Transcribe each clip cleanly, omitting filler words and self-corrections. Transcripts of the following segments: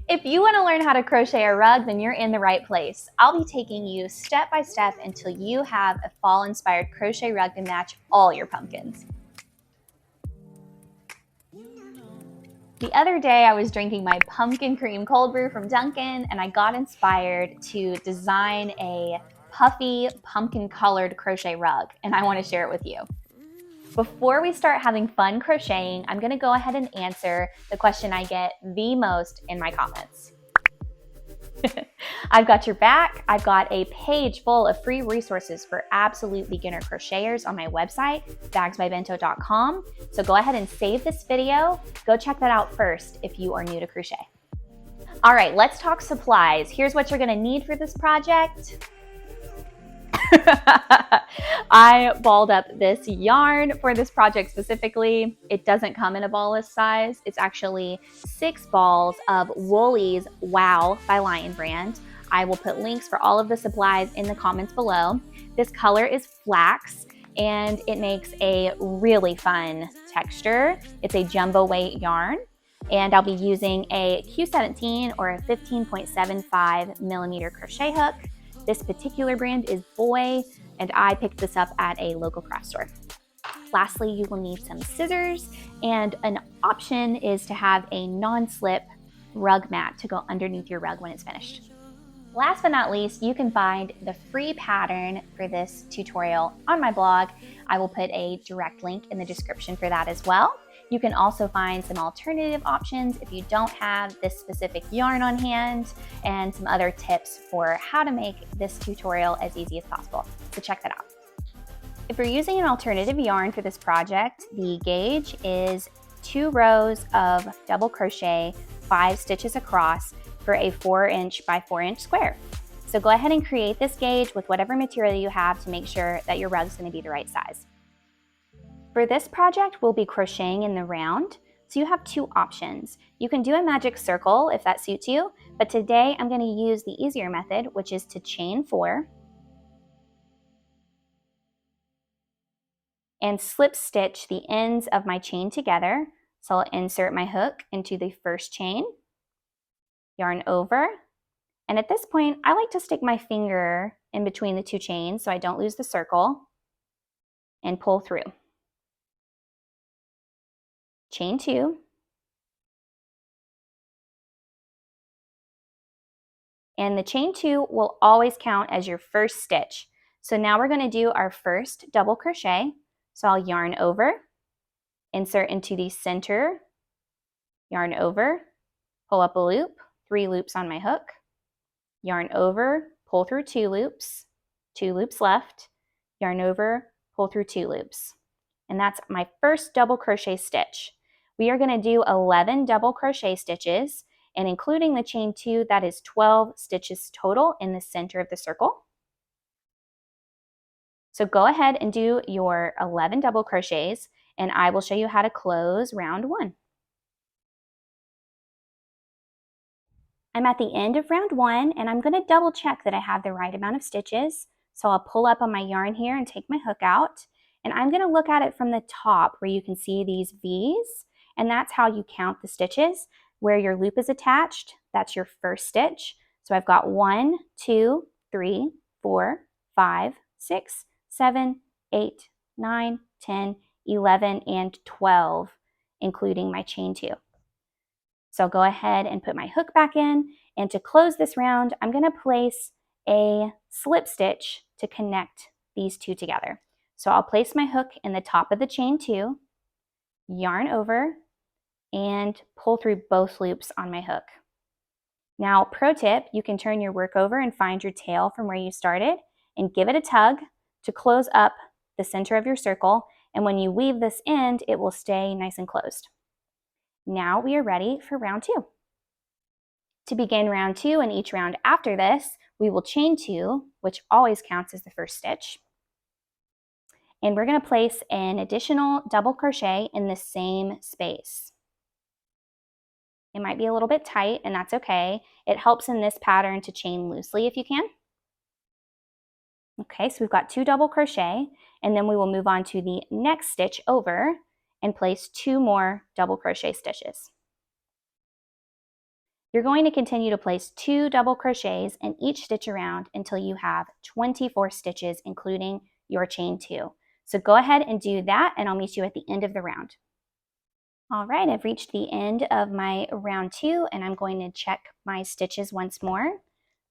If you want to learn how to crochet a rug, then you're in the right place. I'll be taking you step by step until you have a fall-inspired crochet rug to match all your pumpkins. The other day I was drinking my pumpkin cream cold brew from Dunkin', and I got inspired to design a puffy pumpkin colored crochet rug, and I want to share it with you. Before we start having fun crocheting, I'm going to go ahead and answer the question I get the most in my comments. I've got your back. I've got a page full of free resources for absolute beginner crocheters on my website, bagsbybento.com. So go ahead and save this video. Go check that out first if you are new to crochet. All right, let's talk supplies. Here's what you're gonna need for this project. I balled up this yarn for this project specifically. It doesn't come in a ball-less size. It's actually 6 balls of Woolies Wow by Lion Brand. I will put links for all of the supplies in the comments below. This color is Flax, and it makes a really fun texture. It's a jumbo weight yarn, and I'll be using a Q17 or a 15.75 millimeter crochet hook. This particular brand is Boho, and I picked this up at a local craft store. Lastly, you will need some scissors, and an option is to have a non-slip rug mat to go underneath your rug when it's finished. Last but not least, you can find the free pattern for this tutorial on my blog. I will put a direct link in the description for that as well. You can also find some alternative options if you don't have this specific yarn on hand, and some other tips for how to make this tutorial as easy as possible. So check that out. If you're using an alternative yarn for this project, the gauge is 2 rows of double crochet, 5 stitches across for a 4" by 4" square. So go ahead and create this gauge with whatever material you have to make sure that your rug is going to be the right size. For this project, we'll be crocheting in the round, so you have 2 options. You can do a magic circle if that suits you, but today I'm going to use the easier method, which is to chain 4 and slip stitch the ends of my chain together. So I'll insert my hook into the first chain, yarn over, and at this point I like to stick my finger in between the 2 chains so I don't lose the circle, and pull through. Chain 2, and the chain 2 will always count as your first stitch. So now we're going to do our first double crochet. So I'll yarn over, insert into the center, yarn over, pull up a loop, 3 loops on my hook, yarn over, pull through 2 loops, 2 loops left, yarn over, pull through 2 loops. And that's my first double crochet stitch. We are going to do 11 double crochet stitches, and including the chain 2, that is 12 stitches total in the center of the circle. So go ahead and do your 11 double crochets, and I will show you how to close round 1. I'm at the end of round 1, and I'm going to double check that I have the right amount of stitches. So I'll pull up on my yarn here and take my hook out, and I'm going to look at it from the top where you can see these V's, and that's how you count the stitches. Where your loop is attached, that's your first stitch. So I've got 1, 2, 3, 4, 5, 6, 7, 8, 9, 10, 11, and 12, including my chain 2. So I'll go ahead and put my hook back in, and to close this round, I'm going to place a slip stitch to connect these 2 together. So I'll place my hook in the top of the chain 2, yarn over, and pull through both loops on my hook. Now, pro tip, you can turn your work over and find your tail from where you started and give it a tug to close up the center of your circle, and when you weave this end, it will stay nice and closed. Now we are ready for round 2. To begin round 2 and each round after this, we will chain 2, which always counts as the first stitch. And we're going to place an additional double crochet in the same space. It might be a little bit tight, and that's okay. It helps in this pattern to chain loosely if you can. Okay, so we've got 2 double crochet, and then we will move on to the next stitch over and place 2 more double crochet stitches. You're going to continue to place 2 double crochets in each stitch around until you have 24 stitches, including your chain 2. So go ahead and do that, and I'll meet you at the end of the round. All right, I've reached the end of my round 2, and I'm going to check my stitches once more.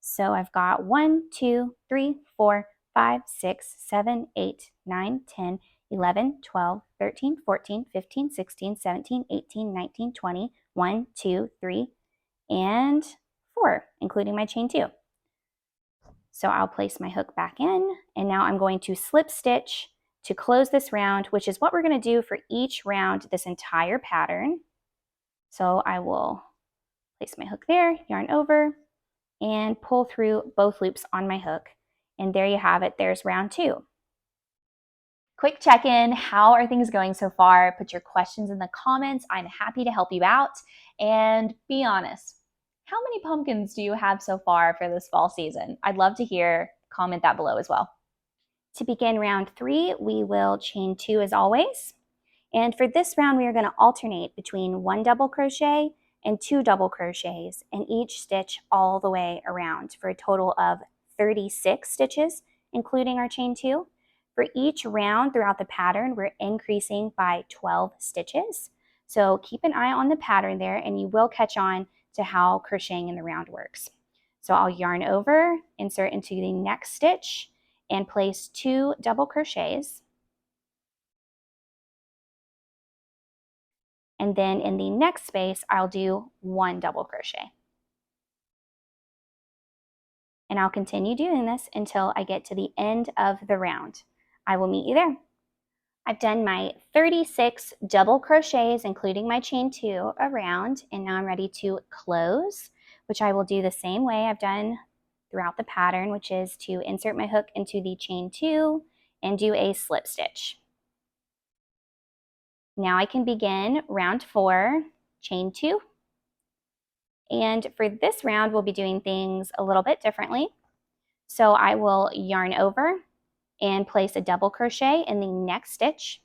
So I've got 1, 2, 3, 4, 5, 6, 7, 8, 9, 10, 11, 12, 13, 14, 15, 16, 17, 18, 19, 20, 1, 2, 3, and 4, including my chain 2. So I'll place my hook back in, and now I'm going to slip stitch to close this round, which is what we're going to do for each round this entire pattern. So I will place my hook there, yarn over, and pull through both loops on my hook. And there you have it, there's round 2. Quick check-in, how are things going so far? Put your questions in the comments. I'm happy to help you out. And be honest, how many pumpkins do you have so far for this fall season? I'd love to hear. Comment that below as well. To begin round 3, we will chain 2 as always. And for this round, we are going to alternate between 1 double crochet and 2 double crochets in each stitch all the way around for a total of 36 stitches, including our chain 2. For each round throughout the pattern, we're increasing by 12 stitches. So keep an eye on the pattern there, and you will catch on to how crocheting in the round works. So I'll yarn over, insert into the next stitch, and place 2 double crochets. And then in the next space, I'll do 1 double crochet. And I'll continue doing this until I get to the end of the round. I will meet you there. I've done my 36 double crochets, including my chain 2 around, and now I'm ready to close, which I will do the same way I've done throughout the pattern, which is to insert my hook into the chain 2 and do a slip stitch. Now I can begin round 4, chain 2. And for this round, we'll be doing things a little bit differently. So I will yarn over and place a double crochet in the next stitch.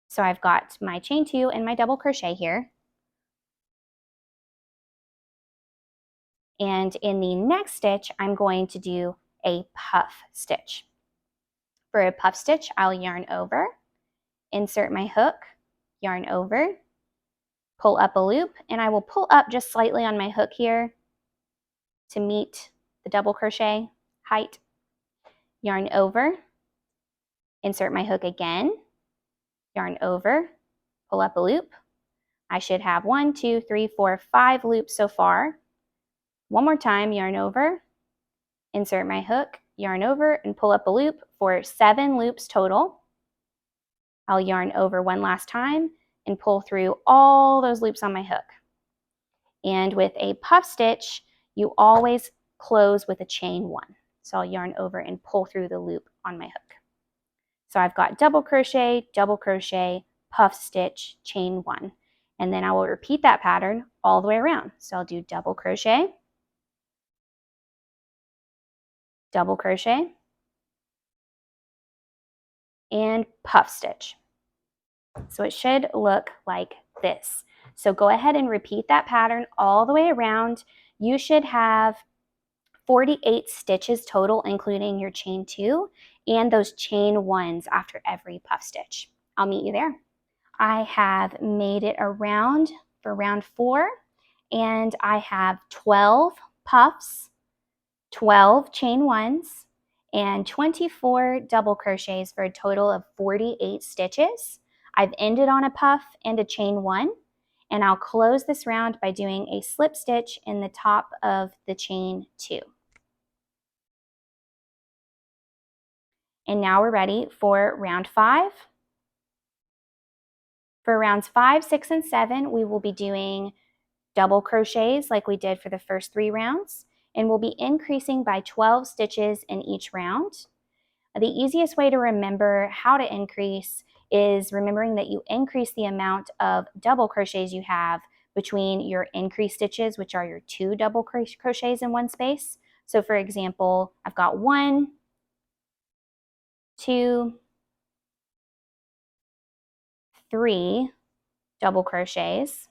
So I've got my chain 2 and my double crochet here. And in the next stitch, I'm going to do a puff stitch. For a puff stitch, I'll yarn over, insert my hook, yarn over, pull up a loop, and I will pull up just slightly on my hook here to meet the double crochet height. Yarn over, insert my hook again, yarn over, pull up a loop. I should have 1, 2, 3, 4, 5 loops so far. One more time, yarn over, insert my hook, yarn over, and pull up a loop for 7 loops total. I'll yarn over one last time and pull through all those loops on my hook. And with a puff stitch, you always close with a chain 1. So I'll yarn over and pull through the loop on my hook. So I've got double crochet, puff stitch, chain 1. And then I will repeat that pattern all the way around. So I'll do double crochet, and puff stitch. So it should look like this. So go ahead and repeat that pattern all the way around. You should have 48 stitches total, including your chain 2 and those chain 1s after every puff stitch. I'll meet you there. I have made it around for round 4, and I have 12 puffs, 12 chain 1s, and 24 double crochets for a total of 48 stitches. I've ended on a puff and a chain 1, and I'll close this round by doing a slip stitch in the top of the chain 2. And now we're ready for round 5. For rounds 5, 6, and 7, we will be doing double crochets like we did for the first 3 rounds, and we'll be increasing by 12 stitches in each round. The easiest way to remember how to increase is remembering that you increase the amount of double crochets you have between your increase stitches, which are your 2 double crochets in one space. So for example, I've got 1, 2, 3 double crochets,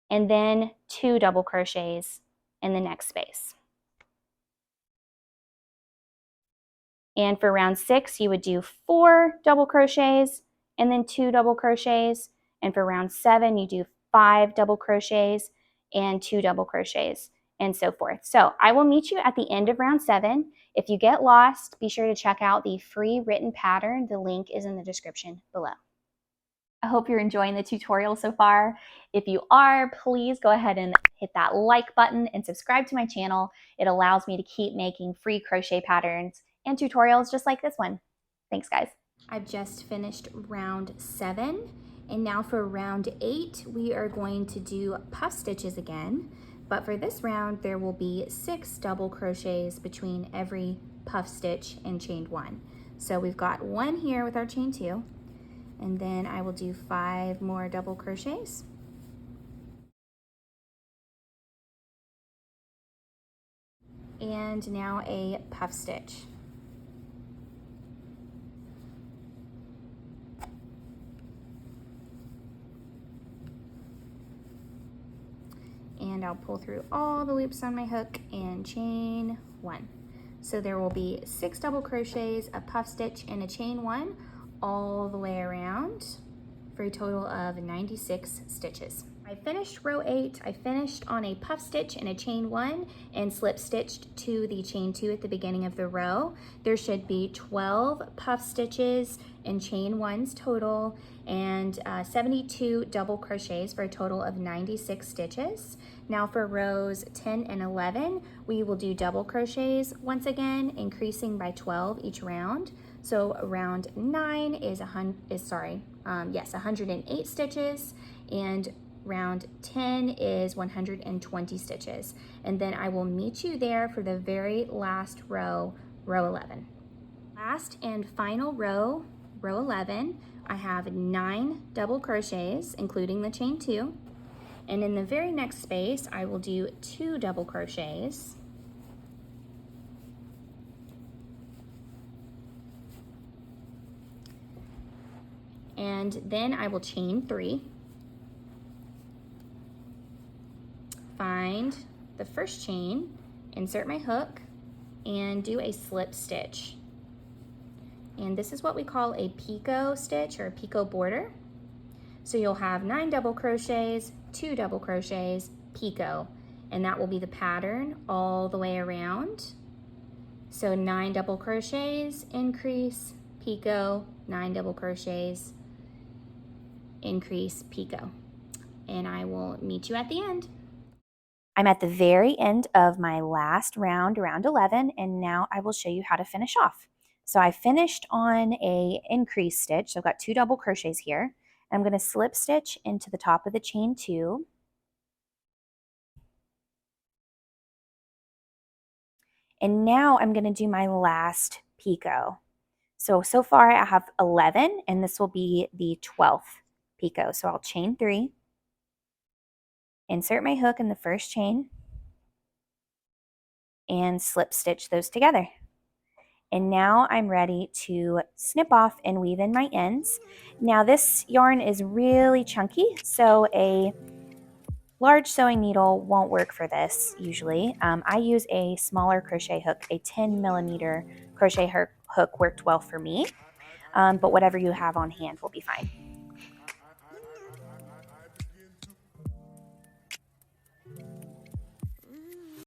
and then 2 double crochets in the next space. And for round 6, you would do 4 double crochets and then 2 double crochets. And for round 7, you do 5 double crochets and 2 double crochets, and so forth. So I will meet you at the end of round 7. If you get lost, be sure to check out the free written pattern. The link is in the description below. I hope you're enjoying the tutorial so far. If you are, please go ahead and hit that like button and subscribe to my channel. It allows me to keep making free crochet patterns and tutorials just like this one. Thanks, guys. I've just finished round 7, and now for round 8, we are going to do puff stitches again. But for this round, there will be 6 double crochets between every puff stitch and chained 1. So we've got 1 here with our chain 2. And then I will do 5 more double crochets. And now a puff stitch. And I'll pull through all the loops on my hook and chain 1. So there will be 6 double crochets, a puff stitch, and a chain 1 all the way around for a total of 96 stitches. I finished row 8. I finished on a puff stitch and a chain 1 and slip stitched to the chain 2 at the beginning of the row. There should be 12 puff stitches and chain 1s total, and 72 double crochets for a total of 96 stitches. Now for rows 10 and 11, we will do double crochets once again, increasing by 12 each round. So round 9 is 108 stitches, and round 10 is 120 stitches. And then I will meet you there for the very last row, row 11. Last and final row, row 11, I have 9 double crochets, including the chain 2. And in the very next space, I will do 2 double crochets. And then I will chain 3. Find the first chain, insert my hook, and do a slip stitch. And this is what we call a picot stitch or a picot border. So you'll have 9 double crochets, 2 double crochets, picot, and that will be the pattern all the way around. So 9 double crochets, increase, picot, 9 double crochets, increase, picot. And I will meet you at the end. I'm at the very end of my last round, round 11, and now I will show you how to finish off. So I finished on a increase stitch. So I've got 2 double crochets here. I'm going to slip stitch into the top of the chain 2. And now I'm going to do my last picot. So far I have 11, and this will be the 12th picot. So I'll chain 3, insert my hook in the first chain, and slip stitch those together. And now I'm ready to snip off and weave in my ends. Now this yarn is really chunky, so a large sewing needle won't work for this usually. I use a smaller crochet hook. A 10mm crochet hook worked well for me, but whatever you have on hand will be fine.